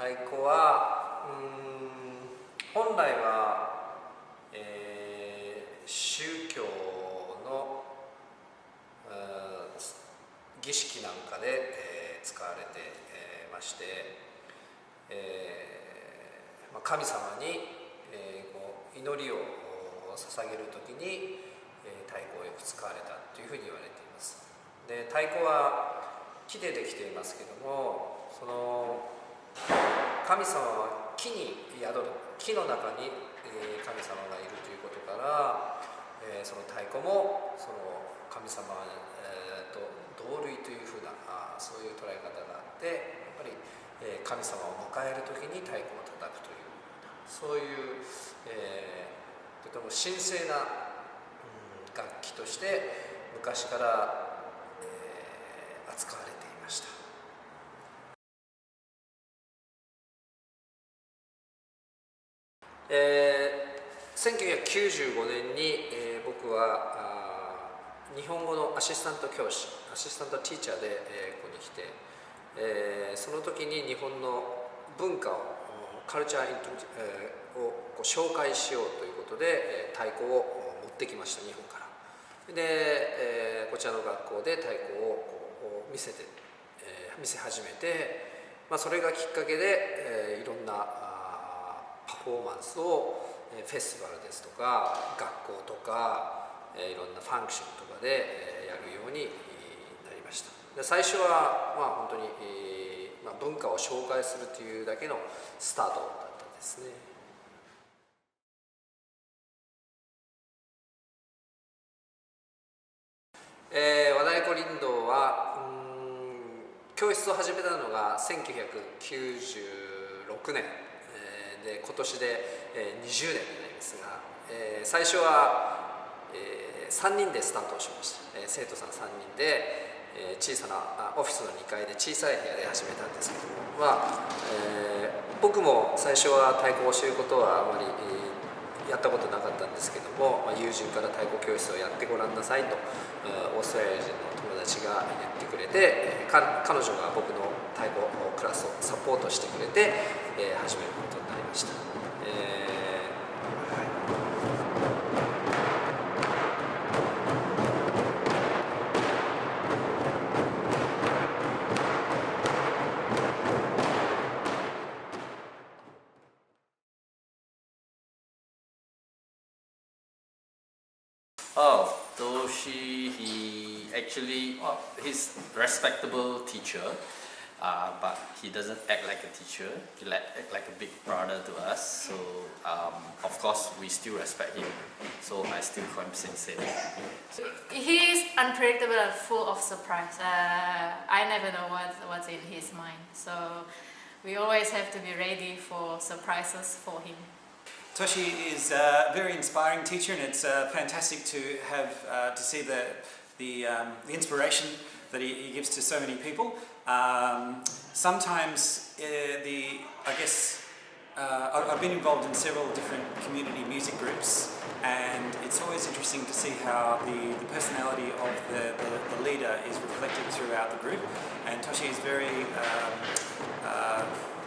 太鼓は本来は、宗教の儀式なんかで、使われて、まして、神様に、祈りを捧げるときに、太鼓をよく使われたというふうに言われています。で、太鼓は木でできていますけども、その神様は木に宿る、木の中に神様がいるということから、その太鼓もその神様と同類というふうなそういう捉え方があって、やっぱり神様を迎える時に太鼓を叩くという、そういう、とても神聖な楽器として昔から、扱われていました。1995年に、僕は日本語のアシスタント教師、アシスタントティーチャーで、ここに来て、その時に日本の文化をカルチャーを紹介しようということで、太鼓を持ってきました、日本から。で、こちらの学校で太鼓を見せ始めて、それがきっかけで、いろんなパフォーマンスをフェスティバルですとか学校とか、いろんなファンクションとかで、やるようになりました。で、最初は、本当に、文化を紹介するというだけのスタートだったんですね。和太鼓林道は教室を始めたのが1996年、で今年で、20年になりますが、最初は、3人でスタートをしました。生徒さん3人で、小さなオフィスの2階で小さい部屋で始めたんですけども、僕も最初は太鼓を教えることはあまり、やったことなかったんですけども、友人から太鼓教室をやってごらんなさいとオーストラリア人の友達が言ってくれて、彼女が僕の太鼓クラスをサポートしてくれて、始めることになりました。Oh, Toshi, he's a respectable teacher, but he doesn't act like a teacher. He act like a big brother to us. So, of course, we still respect him. So I still call him Sensei. He's unpredictable and full of surprise. I never know what's in his mind. So we always have to be ready for surprises for him. Toshi is a very inspiring teacher, and it's fantastic to have to see the inspiration that he gives to so many people. Sometimes I've been involved in several different community music groups, and it's always interesting to see how the personality of the leader is reflected throughout the group. And Toshi is very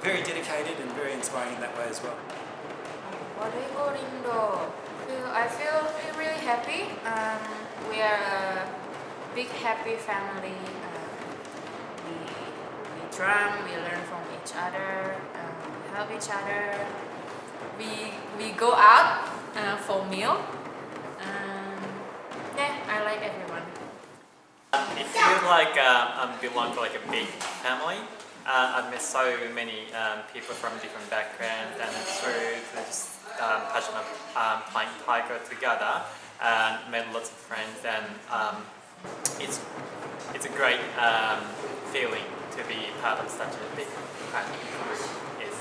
dedicated and very inspiring in that way as well. Wadaiko Rindo. I feel really happy. We are a big happy family. We drum, we learn from each other, we help each other. We go out for meal. I like everyone. It feels like I belong to like a big family. I've met so many people from different backgrounds, and through just passion of playing taiko together, and met lots of friends, and it's a great feeling to be part of such a big group. Yes.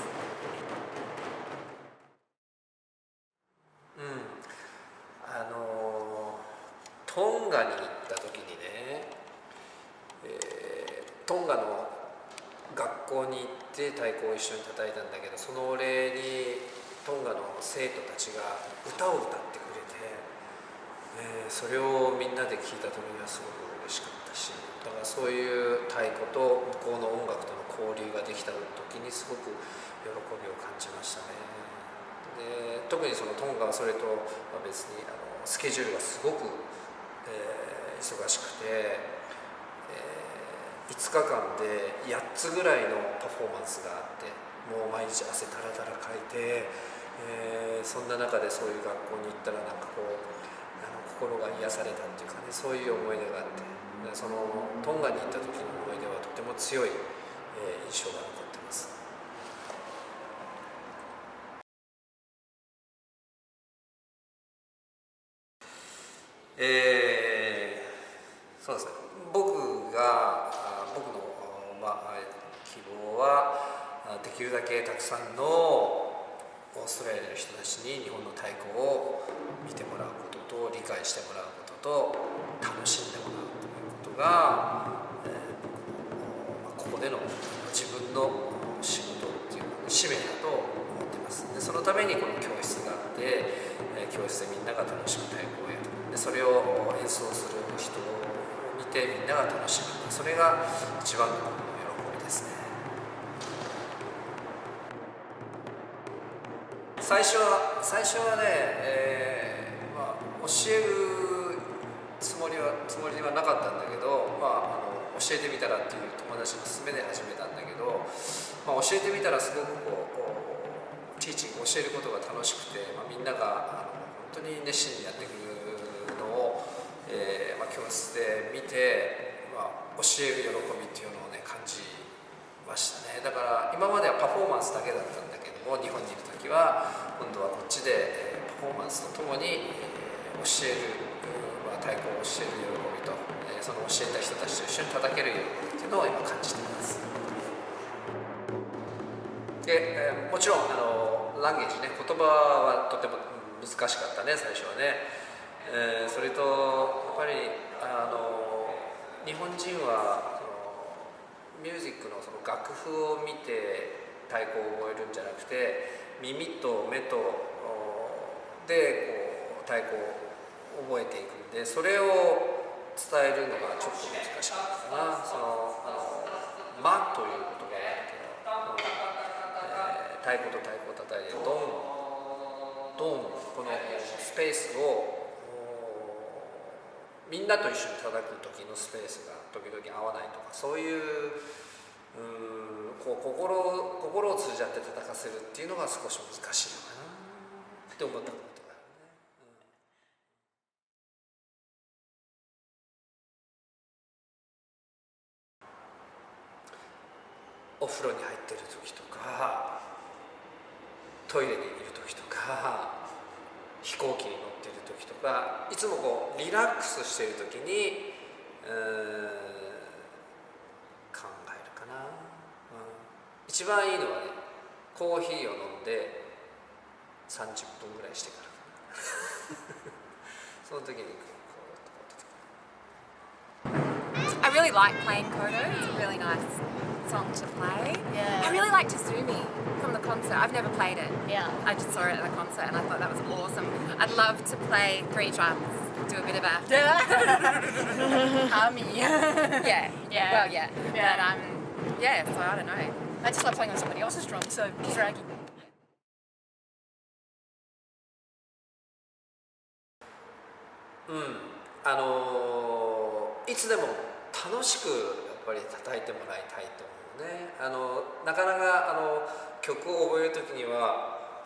トンガに行った時にね、トンガの学校に行って太鼓を一緒に叩いたんだけど、そのお礼にトンガの生徒たちが歌を歌ってくれて、それをみんなで聞いた時にはすごく嬉しかったし、だからそういう太鼓と向こうの音楽との交流ができた時にすごく喜びを感じましたね。で特にそのトンガはそれとは別にスケジュールがすごく、忙しくて、5日間で8つぐらいのパフォーマンスがあって、もう毎日汗だらだらかいて、そんな中でそういう学校に行ったらなんかこう心が癒されたっていうかね、そういう思い出があって、そのトンガに行った時の思い出はとても強い、印象が残ってます。そうですね、僕の、希望はできるだけたくさんのオーストラリアの人たちに日本の太鼓を見てもらうことと理解してもらうことと楽しんでもらうということが、ここでの自分の仕事っていう使命だと思ってます。でそのためにこの教室があって、教室でみんなが楽しく太鼓をやる、でそれを演奏する人を見てみんなが楽しむ、それが一番の喜びですね。最初はね、教えるつもりはなかったんだけど、教えてみたらっていう友達の勧めで始めたんだけど、教えてみたらすごくティーチング、教えることが楽しくて、みんなが本当に熱心にやってくるのを、教室で見て、教える喜びっていうのをね感じましたね。だから今まではパフォーマンスだけだったんだけども、日本にいる時は今度はこっちでパフォーマンスとともに教える、太鼓を教える喜びと、その教えた人たちと一緒に叩ける喜びっていうのを今感じています。で、もちろんランゲージね、言葉はとても難しかったね、最初はね。それとやっぱり日本人はミュージックのその楽譜を見て太鼓を覚えるんじゃなくて、耳と目とで太鼓を覚えていくんで、それを伝えるのがちょっと難しかったかな。間という言葉があるけど、太鼓と太鼓を叩いてドンドン、このスペースをみんなと一緒に叩く時のスペースが時々合わないとか、そういう心を通じ合って叩かせるっていうのが少し難しいのかなって思ったことがあるね。お風呂に入ってる時とか、トイレにいる時とか、飛行機に乗っている時とか、いつもリラックスしている時に考えるかな。一番いいのはね、コーヒーを飲んで30分ぐらいしてからその時にI really like playing Kodo. It's a really nice song to play. Yeah. I really like Tazumi from the concert. I've never played it. Yeah. I just saw it at the concert and I thought that was awesome. I'd love to play 3 drums, do a bit of a Army. yeah. Yeah. Well, yeah. Yeah. But yeah. So I don't know. I just love playing on somebody else's drum, so draggy. いつでも楽しくやっぱり叩いてもらいたいと思うね。なかなか曲を覚える時には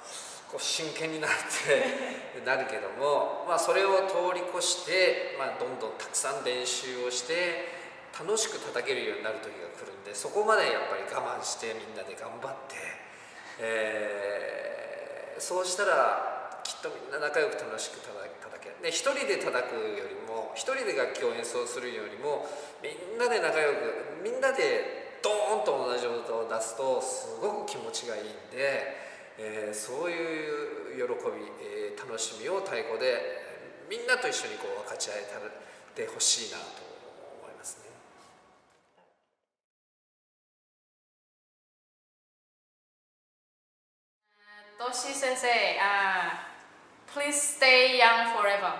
真剣になってなるけども、それを通り越して、どんどんたくさん練習をして楽しく叩けるようになる時が来るんで、そこまでやっぱり我慢してみんなで頑張って、そうしたらきっとみんな仲良く楽しく叩ける。で一人で叩くよりも、一人で楽器を演奏するよりも、みんなで仲良く、みんなでドーンと同じ音を出すとすごく気持ちがいいんで、そういう喜び、楽しみを太鼓でみんなと一緒に分かち合えてほしいなと思いますね。Toshi Sensei, please stay young forever.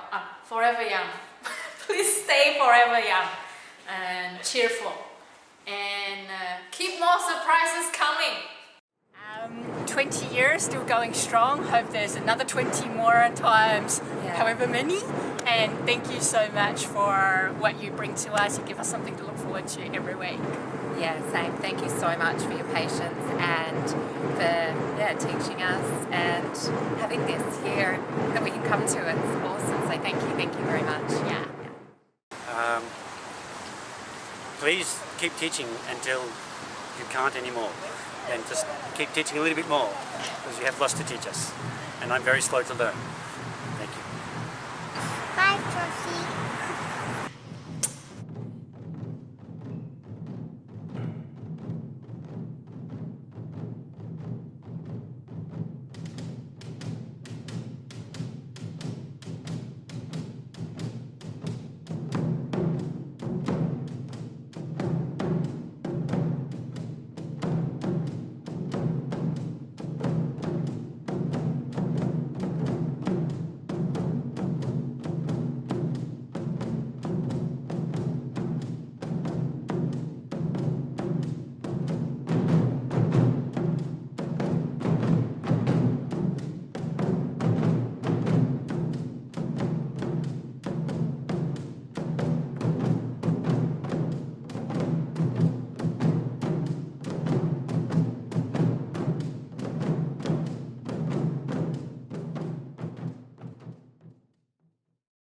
forever young. Please stay forever young and cheerful. And keep more surprises coming. 20 years, still going strong. Hope there's another 20 more times, however many. And thank you so much for what you bring to us. You give us something to look forward to every week. Yeah, same. Thank you so much for your patience and for teaching us and having this here that we can come to. It's awesome. So thank you very much. Yeah. Please keep teaching until you can't anymore, and just keep teaching a little bit more because you have lots to teach us, and I'm very slow to learn.